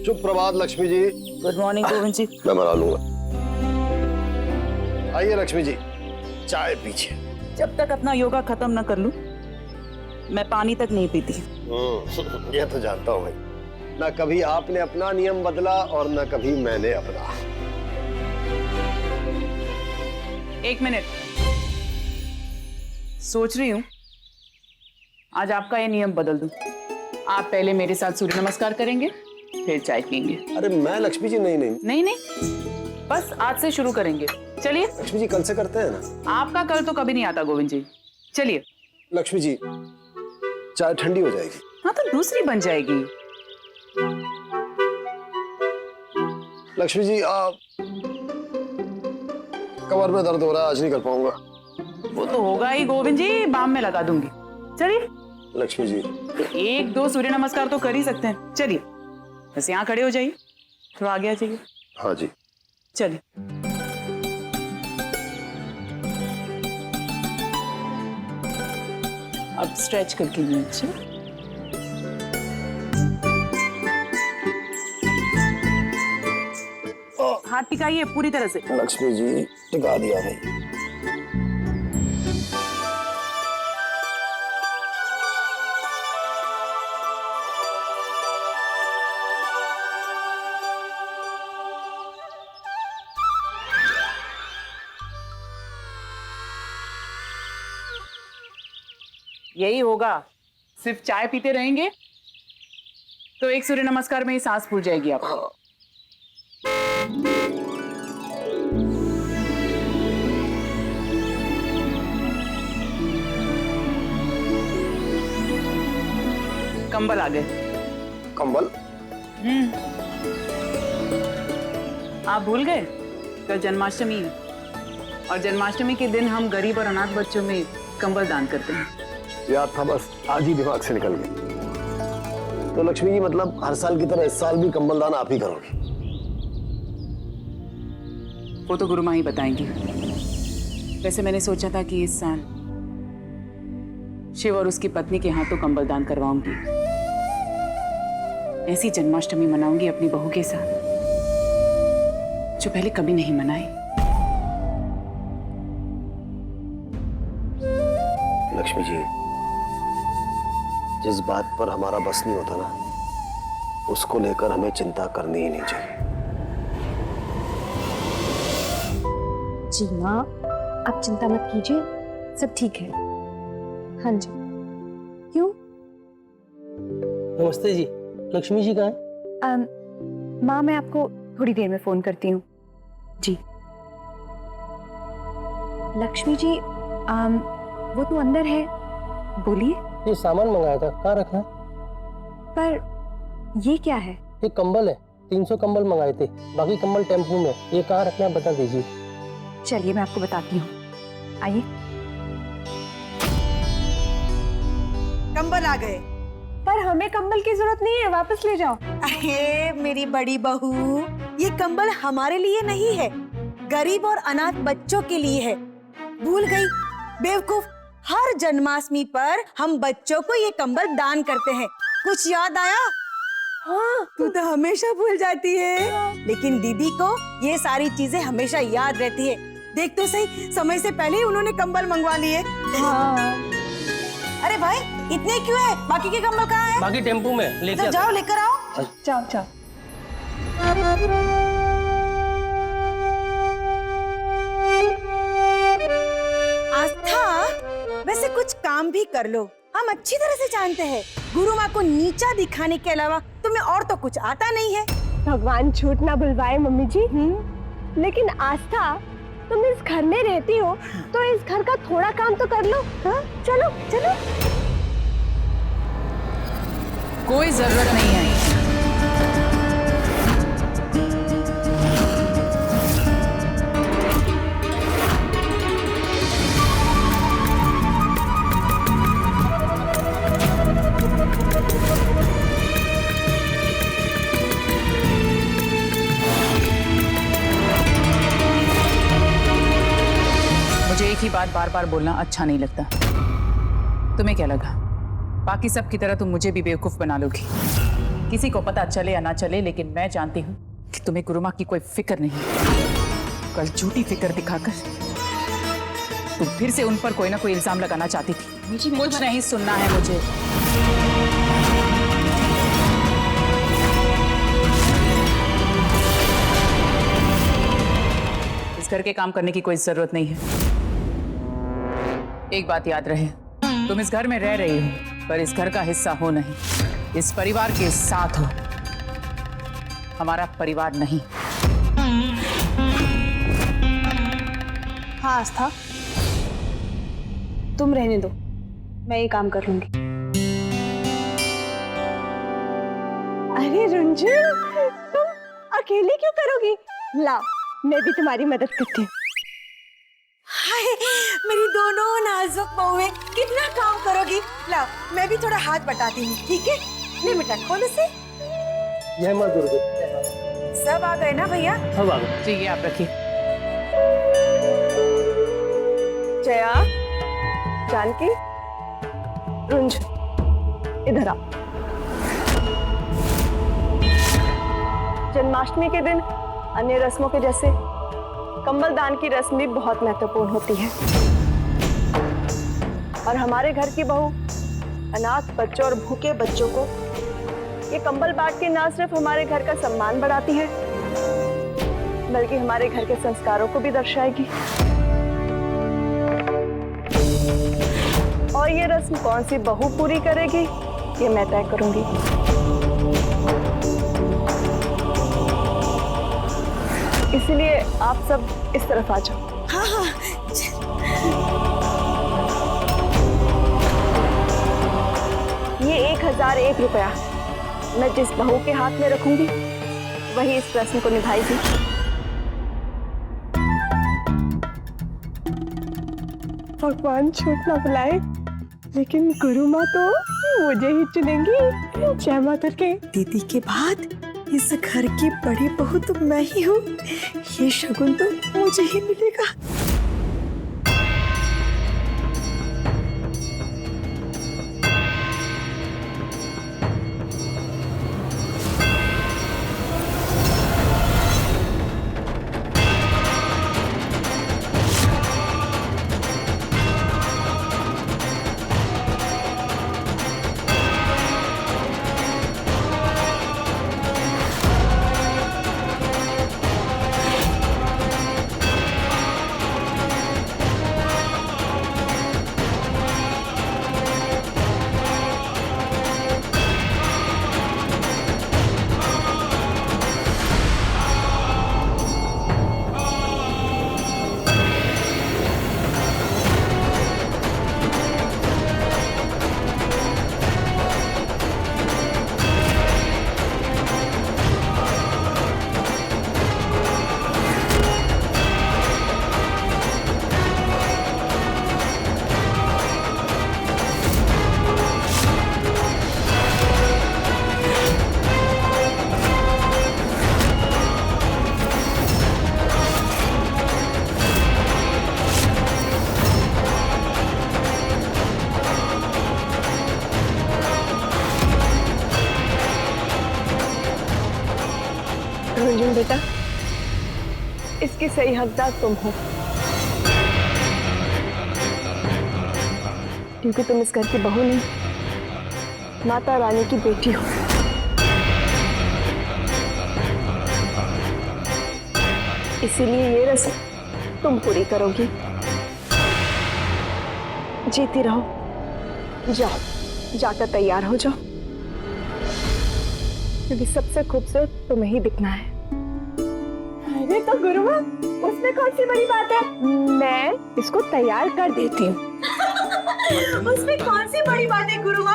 शुभ प्रभात Lakshmi ji. Good morning Govind जी। मैं बना लूंगा। आइए लक्ष्मी जी, चाय पीजिए। जब तक अपना योगा खत्म न कर लूं, मैं पानी तक नहीं पीती। ये तो जानता हूँ भाई, ना कभी आपने अपना नियम बदला और ना कभी मैंने अपना। एक मिनट, सोच रही हूँ आज आपका ये नियम बदल दूं। आप पहले मेरे साथ सूर्य नमस्कार करेंगे, फिर चाय पियेंगे। अरे मैं लक्ष्मी जी, नहीं नहीं नहीं नहीं, बस आज से शुरू करेंगे। चलिए। लक्ष्मी जी, कल से करते हैं ना। आपका कल तो कभी नहीं आता गोविंद जी। चलिए। लक्ष्मी जी, चाय ठंडी हो जाएगी। हाँ तो दूसरी बन जाएगी। लक्ष्मी जी, आप कमर में दर्द हो रहा है, आज नहीं कर पाऊंगा। वो तो होगा ही गोविंद जी, बाम में लगा दूंगी। चलिए। लक्ष्मी जी, एक दो सूर्य नमस्कार तो कर ही सकते हैं। चलिए, बस यहाँ खड़े हो जाइए, थोड़ा आगे आ जाइए। हाँ जी। चलिए। अब स्ट्रेच करके नीचे। हाथ टिकाइए पूरी तरह से। लक्ष्मी जी, टिका दिया भाई। यही होगा, सिर्फ चाय पीते रहेंगे तो एक सूर्य नमस्कार में ही सांस फूल जाएगी आपको। कंबल आ गए। कंबल? आप भूल गए, कल जन्माष्टमी है और जन्माष्टमी के दिन हम गरीब और अनाथ बच्चों में कंबल दान करते हैं। याद था, बस आज ही दिमाग से निकल गया। तो लक्ष्मी जी, मतलब हर साल की तरह इस साल भी कंबल दान आप ही करोगे? वो तो गुरु माँ ही बताएंगी। वैसे मैंने सोचा था कि इस साल शिव और उसकी पत्नी के हाथों कंबल दान करवाऊंगी। ऐसी जन्माष्टमी मनाऊंगी अपनी बहू के साथ जो पहले कभी नहीं मनाई। लक्ष्मी जी, जिस बात पर हमारा बस नहीं होता ना, उसको लेकर हमें चिंता करनी ही नहीं चाहिए। जी माँ, आप चिंता मत कीजिए, सब ठीक है। हाँ जी। क्यों? नमस्ते जी, लक्ष्मी जी कहाँ हैं? माँ, मैं आपको थोड़ी देर में फोन करती हूँ। जी। लक्ष्मी जी, वो तो अंदर है, बोलिए। ये सामान मंगाया था, कहाँ रखा है? पर ये क्या है? ये कंबल है, 300 कंबल मंगाए थे, बाकी कंबल टेम्पो में। ये कहाँ रखना है बता दीजिए। चलिए मैं आपको बताती हूँ, आइए। कंबल आ गए। पर हमें कंबल की जरूरत नहीं है, वापस ले जाओ। अरे मेरी बड़ी बहू, ये कंबल हमारे लिए नहीं है, गरीब और अनाथ बच्चों के लिए है। भूल गई बेवकूफ, हर जन्माष्टमी पर हम बच्चों को ये कंबल दान करते हैं। कुछ याद आया? हाँ, तू तो हमेशा भूल जाती है, लेकिन दीदी को ये सारी चीजें हमेशा याद रहती है। देख तो सही, समय से पहले ही उन्होंने कंबल मंगवा लिए। हाँ। अरे भाई, इतने क्यों है? बाकी के कंबल कहाँ है? बाकी टेम्पो में लेके जाओ, लेकर आओ। जाओ जाओ। आस्था, वैसे कुछ काम भी कर लो, हम अच्छी तरह से जानते हैं गुरु माँ को नीचा दिखाने के अलावा तुम्हें और तो कुछ आता नहीं है। भगवान झूठ ना बुलवाए मम्मी जी। लेकिन आस्था, तुम इस घर में रहती हो तो इस घर का थोड़ा काम तो कर लो। हाँ? चलो चलो। कोई जरूरत नहीं है। मुझे एक ही बात बार बार बोलना अच्छा नहीं लगता। तुम्हें क्या लगा बाकी सब की तरह तुम मुझे भी बेवकूफ बना लोगी? किसी को पता चले या ना चले, लेकिन मैं जानती हूँ कि तुम्हें गुरुमा की कोई फिक्र नहीं। कल झूठी फिक्र दिखाकर तुम फिर से उन पर कोई ना कोई इल्जाम लगाना चाहती थी। कुछ नहीं सुनना है मुझे। इस घर के काम करने की कोई जरूरत नहीं है। एक बात याद रहे, तुम इस घर में रह रही हो पर इस घर का हिस्सा हो नहीं, इस परिवार के साथ हो, हमारा परिवार नहीं। हाँ आस्था, तुम रहने दो, मैं ये काम कर लूंगी। अरे रुंजू, तुम अकेले क्यों करोगी? लाओ, मैं भी तुम्हारी मदद करती हूँ। हाय, मेरी दोनों नाजुक बहुएं कितना काम करोगी। लाओ, मैं भी थोड़ा हाथ बटाती हूँ, ठीक है? ले बेटा, खोल इसे। जय माँ दुर्गे। सब आ गए ना भैया? अब आ गए। जी, ये आप रखिए। जया, जानकी, रुंज, इधर आओ। जन्माष्टमी के दिन अन्य रस्मों के जैसे कंबल दान की रस्म भी बहुत महत्वपूर्ण होती है और हमारे घर की बहू अनाथ बच्चों और भूखे बच्चों को ये कंबल बांट के ना सिर्फ हमारे घर का सम्मान बढ़ाती है बल्कि हमारे घर के संस्कारों को भी दर्शाएगी। और ये रस्म कौन सी बहू पूरी करेगी ये मैं तय करूंगी। इसलिए आप सब इस तरफ आ जाओ। हाँ हाँ। ये 1001 रुपया मैं जिस बहू के हाथ में रखूंगी वही इस रस्म को निभाएगी। भगवान छूट ना बुलाए, लेकिन गुरु माँ तो मुझे ही चुनेंगी। जय माता की। दीदी के बाद इस घर की बड़ी बहू तो मैं ही हूँ, ये शगुन तो मुझे ही मिलेगा। रुंजुन बेटा, इसकी सही हकदार तुम हो, क्योंकि तुम इस घर की बहू नहीं, माता रानी की बेटी हो। इसीलिए ये रस्म तुम पूरी करोगी। जीती रहो। जाओ, जाकर तैयार हो जाओ, क्योंकि सबसे खूबसूरत तुम्हें ही दिखना है। अरे तो गुरुमा, उसमें कौन सी बड़ी बात है? मैं इसको तैयार कर देती हूँ। उसमें कौन सी बड़ी बात है गुरुमा?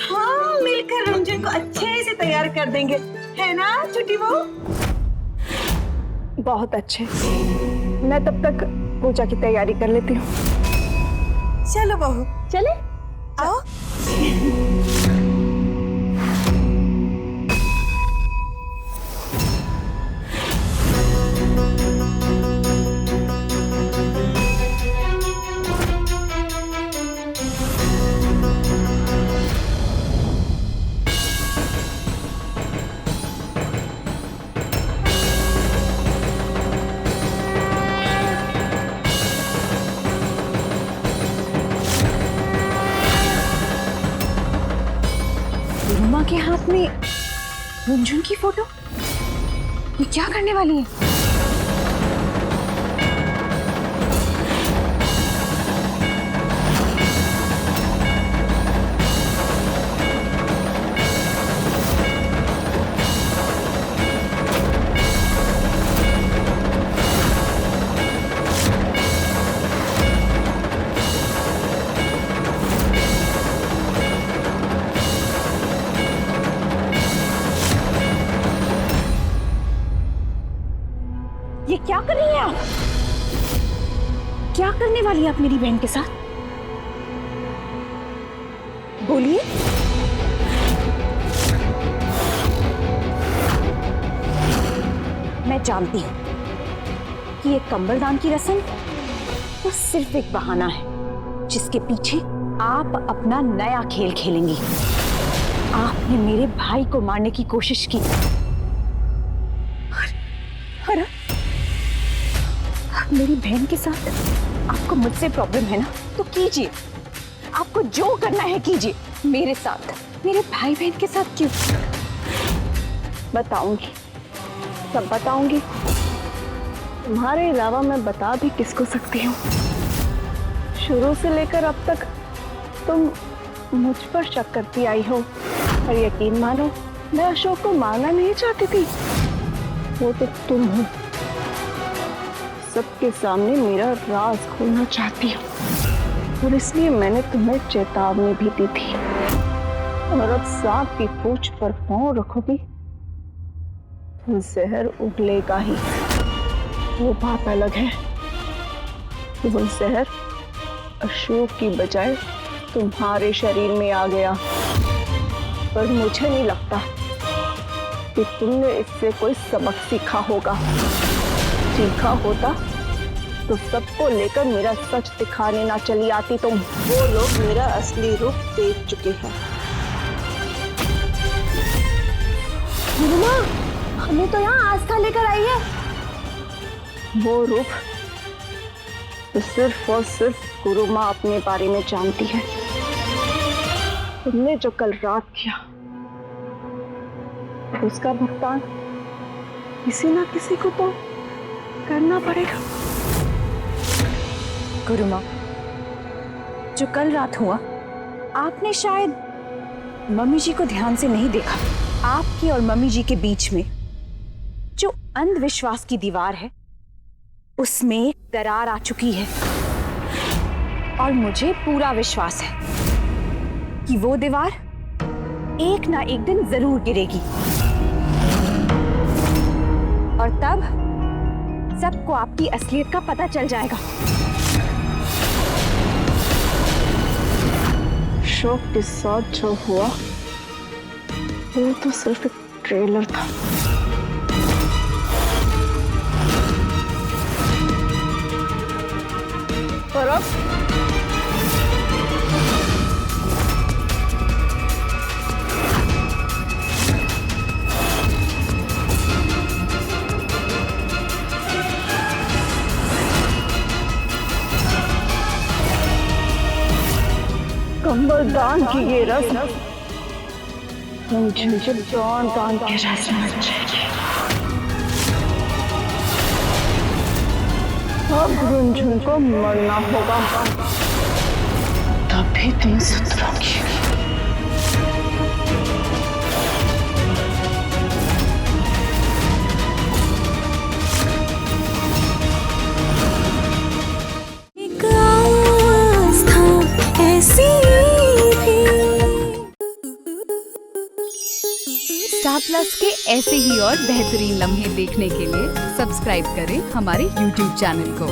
हाँ, मिलकर रंजन को अच्छे से तैयार कर देंगे, है ना छोटी बहू? बहुत अच्छे। मैं तब तक पूजा की तैयारी कर लेती हूँ। चलो बहू, चले आओ। गुरुमा के हाथ में रुनझुन की फोटो, ये क्या करने वाली है? ये क्या कर रही हैं आप? क्या करने वाली है आप मेरी बहन के साथ? बोलिए। मैं जानती हूं कि ये कंबल दान की रस्म तो सिर्फ एक बहाना है जिसके पीछे आप अपना नया खेल खेलेंगी। आपने मेरे भाई को मारने की कोशिश की। और मेरी बहन के साथ आपको मुझसे प्रॉब्लम है ना, तो कीजिए, आपको जो करना है कीजिए। मेरे साथ, मेरे भाई बहन के साथ क्यों? बताऊंगी, सब बताऊंगी। तुम्हारे अलावा मैं बता भी किसको सकती हूँ? शुरू से लेकर अब तक तुम मुझ पर शक करती आई हो, और यकीन मानो मैं अशोक को मारना नहीं चाहती थी। वो तो तुम हो। सबके सामने मेरा राज खोलना चाहती हूँ, और इसलिए मैंने तुम्हें चेतावनी भी दी थी। और अब सांप की पूंछ पर पांव रखोगी तो जहर उगलेगा ही। वो बात अलग है कि वो जहर अशोक की बजाय तुम्हारे शरीर में आ गया, पर मुझे नहीं लगता कि तुमने इससे कोई सबक सीखा होगा। सीखा होता तो सबको लेकर मेरा सच दिखाने ना चली आती तुम। वो लोग मेरा असली रूप देख चुके हैं। गुरुमा, हमें तो यहाँ आस्था लेकर आई है। वो रूप तो सिर्फ और सिर्फ गुरुमा अपने बारे में जानती है। तुमने जो कल रात किया, उसका भुगतान किसी ना किसी को तो करना पड़ेगा। गुरुमा, जो कल रात हुआ, आपने शायद मम्मी जी को ध्यान से नहीं देखा। आपकी और मम्मी जी के बीच में जो अंधविश्वास की दीवार है, उसमें एक दरार आ चुकी है, और मुझे पूरा विश्वास है कि वो दीवार एक ना एक दिन जरूर गिरेगी, और तब सबको आपकी असलियत का पता चल जाएगा। अशोक के साथ जो हुआ वो तो सिर्फ एक ट्रेलर था। पर अब कंबल दान की ये रस्म मुझे जान दान की रस्म चाहिए। अब रुनझुन को मरना होगा, तभी तुम सुधरोगी। स्टार प्लस के ऐसे ही और बेहतरीन लम्हे देखने के लिए सब्सक्राइब करें हमारे YouTube चैनल को।